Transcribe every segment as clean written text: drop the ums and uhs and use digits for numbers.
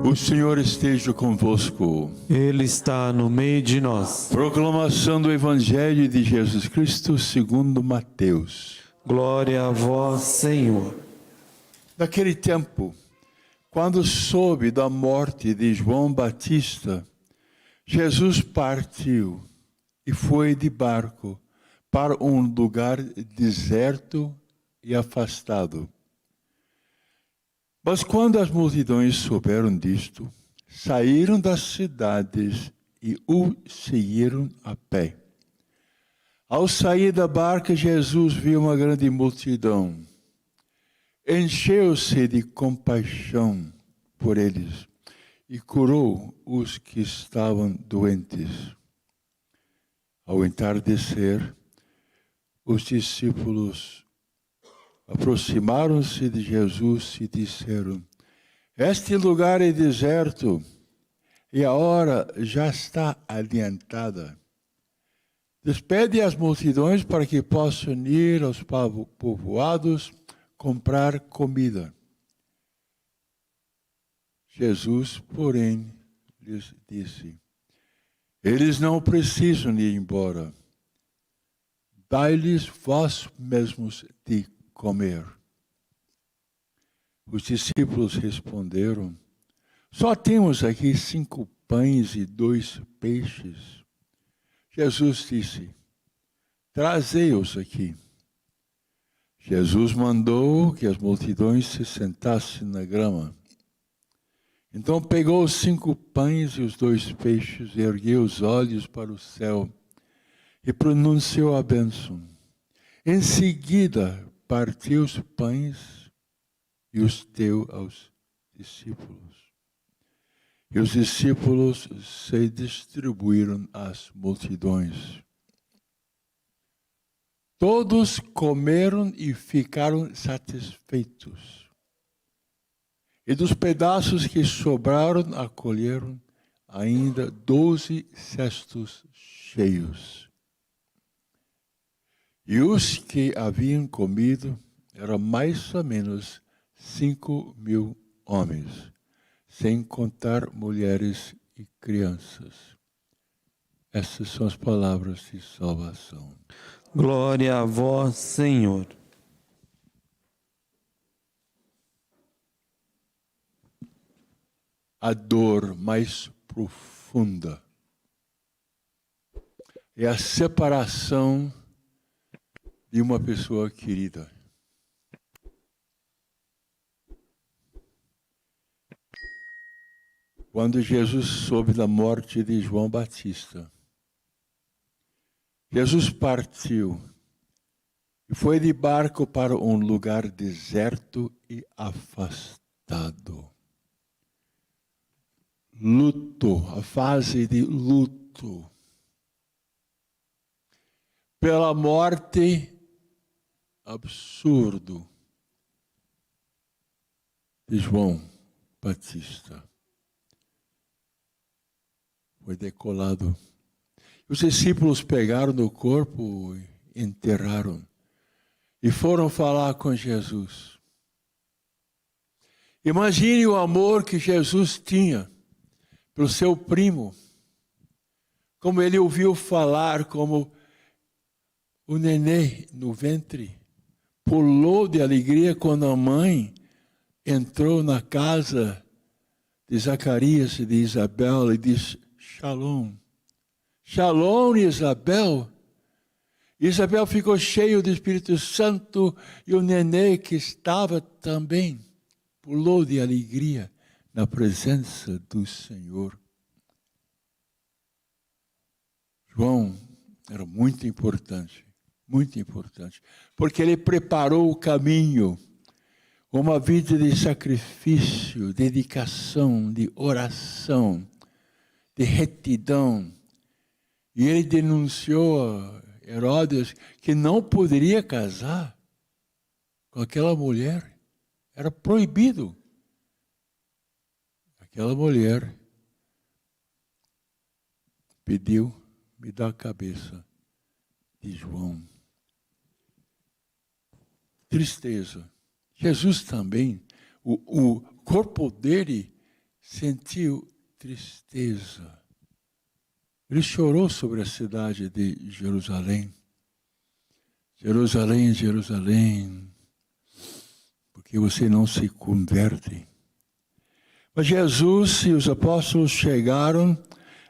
O Senhor esteja convosco. Ele está no meio de nós. Proclamação do Evangelho de Jesus Cristo segundo Mateus. Glória a vós, Senhor. Naquele tempo, quando soube da morte de João Batista, Jesus partiu e foi de barco para um lugar deserto e afastado. Mas quando as multidões souberam disto, saíram das cidades e o seguiram a pé. Ao sair da barca, Jesus viu uma grande multidão. Encheu-se de compaixão por eles e curou os que estavam doentes. Ao entardecer, os discípulos aproximaram-se de Jesus e disseram: Este lugar é deserto e a hora já está adiantada. Despede as multidões para que possam ir aos povoados comprar comida. Jesus, porém, lhes disse: Eles não precisam ir embora. Dai-lhes vós mesmos de comer. Os discípulos responderam: Só temos aqui 5 pães e 2 peixes. Jesus disse: Trazei-os aqui. Jesus mandou que as multidões se sentassem na grama. Então pegou os 5 pães e os 2 peixes, ergueu os olhos para o céu e pronunciou a bênção. Em seguida, partiu os pães e os deu aos discípulos. E os discípulos se distribuíram às multidões. Todos comeram e ficaram satisfeitos. E dos pedaços que sobraram, acolheram ainda 12 cestos cheios. E os que haviam comido eram mais ou menos 5.000 homens, sem contar mulheres e crianças. Essas são as palavras de salvação. Glória a vós, Senhor. A dor mais profunda é a separação de uma pessoa querida. Quando Jesus soube da morte de João Batista, Jesus partiu e foi de barco para um lugar deserto e afastado. Luto, a fase de luto pela morte absurdo de João Batista. Foi decolado. Os discípulos pegaram no corpo e enterraram. E foram falar com Jesus. Imagine o amor que Jesus tinha pelo seu primo. Como ele ouviu falar, como o nenê no ventre pulou de alegria quando a mãe entrou na casa de Zacarias e de Isabel e disse: Shalom. Shalom, Isabel. Isabel ficou cheio do Espírito Santo e o nenê que estava também pulou de alegria na presença do Senhor. João era muito importante, porque ele preparou o caminho, uma vida de sacrifício, dedicação, de oração, de retidão. E ele denunciou a Herodes que não poderia casar com aquela mulher. Era proibido. Aquela mulher pediu: me dá a cabeça de João. Tristeza. Jesus também, o corpo dele sentiu tristeza. Ele chorou sobre a cidade de Jerusalém. Jerusalém, Jerusalém, porque você não se converte. Mas Jesus e os apóstolos chegaram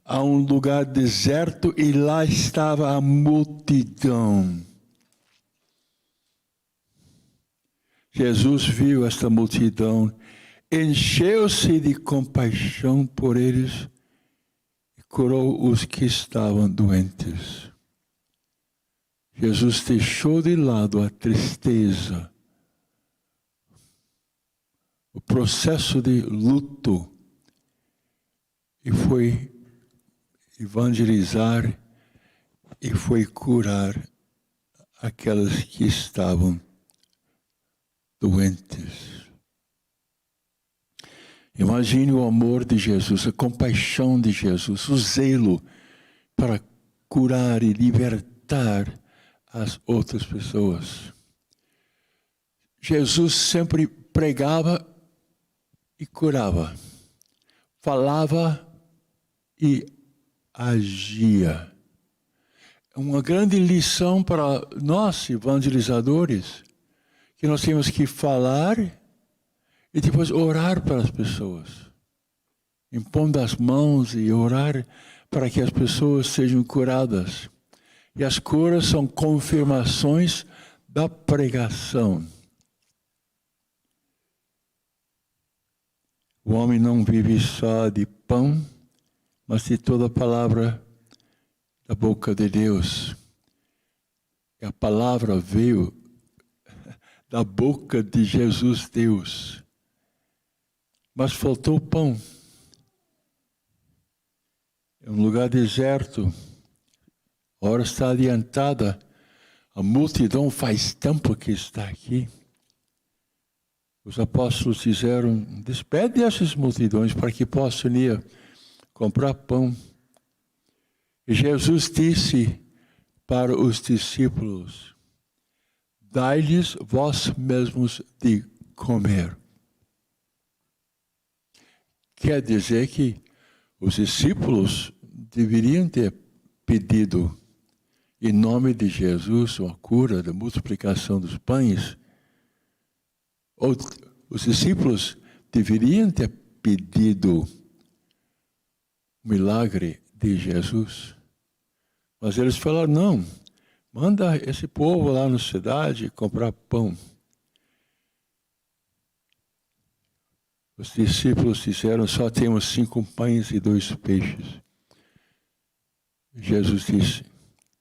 a um lugar deserto e lá estava a multidão. Jesus viu esta multidão, encheu-se de compaixão por eles e curou os que estavam doentes. Jesus deixou de lado a tristeza, o processo de luto e foi evangelizar e foi curar aquelas que estavam doentes. Imagine o amor de Jesus, a compaixão de Jesus, o zelo para curar e libertar as outras pessoas. Jesus sempre pregava e curava, falava e agia. É uma grande lição para nós, evangelizadores, que nós temos que falar e depois orar para as pessoas. Impondo as mãos e orar para que as pessoas sejam curadas. E as curas são confirmações da pregação. O homem não vive só de pão, mas de toda a palavra da boca de Deus. E a palavra veio da boca de Jesus, Deus. Mas faltou pão. É um lugar deserto. A hora está adiantada. A multidão faz tempo que está aqui. Os apóstolos disseram, despede essas multidões para que possam ir comprar pão. E Jesus disse para os discípulos, dai-lhes vós mesmos de comer. Quer dizer que os discípulos deveriam ter pedido, em nome de Jesus, uma cura da multiplicação dos pães. Ou os discípulos deveriam ter pedido o milagre de Jesus. Mas eles falaram, não, manda esse povo lá na cidade comprar pão. Os discípulos disseram, só temos 5 pães e 2 peixes. Jesus disse,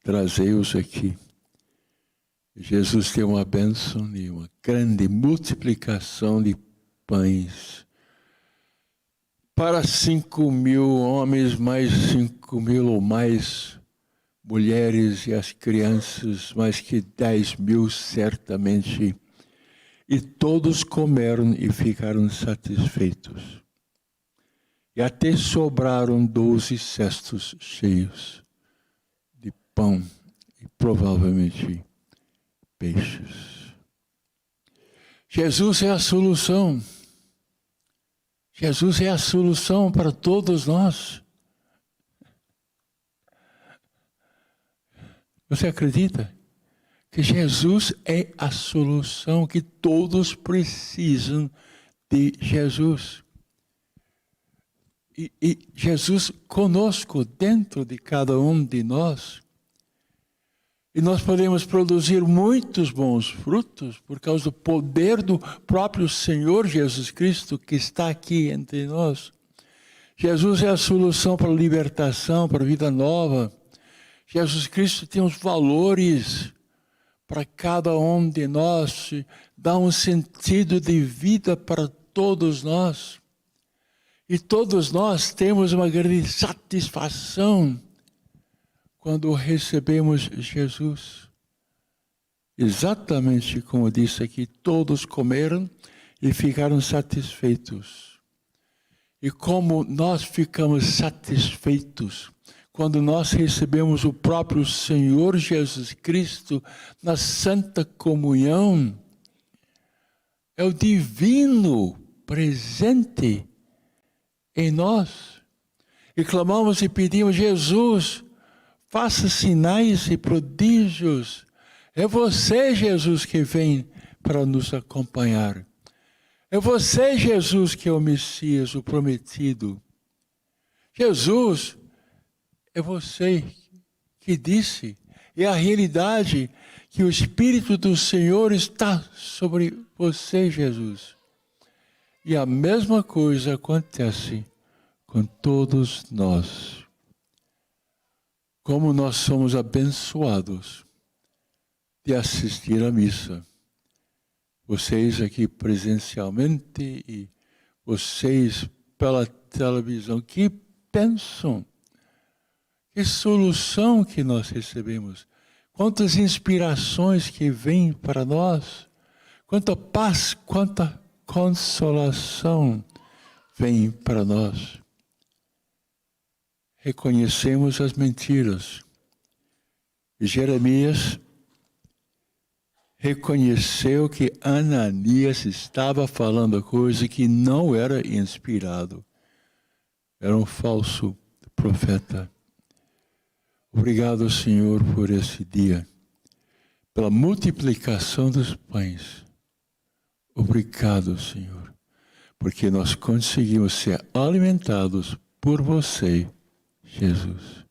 trazei-os aqui. Jesus deu uma bênção e uma grande multiplicação de pães. Para 5.000 homens, mais 5.000 ou mais mulheres e as crianças, mais que 10.000 certamente. E todos comeram e ficaram satisfeitos. E até sobraram 12 cestos cheios de pão e provavelmente peixes. Jesus é a solução. Jesus é a solução para todos nós. Você acredita que Jesus é a solução, que todos precisam de Jesus? E Jesus conosco, dentro de cada um de nós. E nós podemos produzir muitos bons frutos por causa do poder do próprio Senhor Jesus Cristo que está aqui entre nós. Jesus é a solução para a libertação, para a vida nova. Jesus Cristo tem os valores para cada um de nós, dá um sentido de vida para todos nós. E todos nós temos uma grande satisfação quando recebemos Jesus. Exatamente como disse aqui, todos comeram e ficaram satisfeitos. E como nós ficamos satisfeitos quando nós recebemos o próprio Senhor Jesus Cristo na Santa Comunhão, é o divino presente em nós. E clamamos e pedimos, Jesus, faça sinais e prodígios. É você, Jesus, que vem para nos acompanhar. É você, Jesus, que é o Messias, o prometido. Jesus, é você que disse, é a realidade que o Espírito do Senhor está sobre você, Jesus. E a mesma coisa acontece com todos nós. Como nós somos abençoados de assistir à missa. Vocês aqui presencialmente e vocês pela televisão, que bênção, que solução que nós recebemos, quantas inspirações que vêm para nós, quanta paz, quanta consolação vem para nós. Reconhecemos as mentiras. E Jeremias reconheceu que Ananias estava falando coisa que não era inspirado. Era um falso profeta. Obrigado, Senhor, por esse dia, pela multiplicação dos pães. Obrigado, Senhor, porque nós conseguimos ser alimentados por você, Jesus.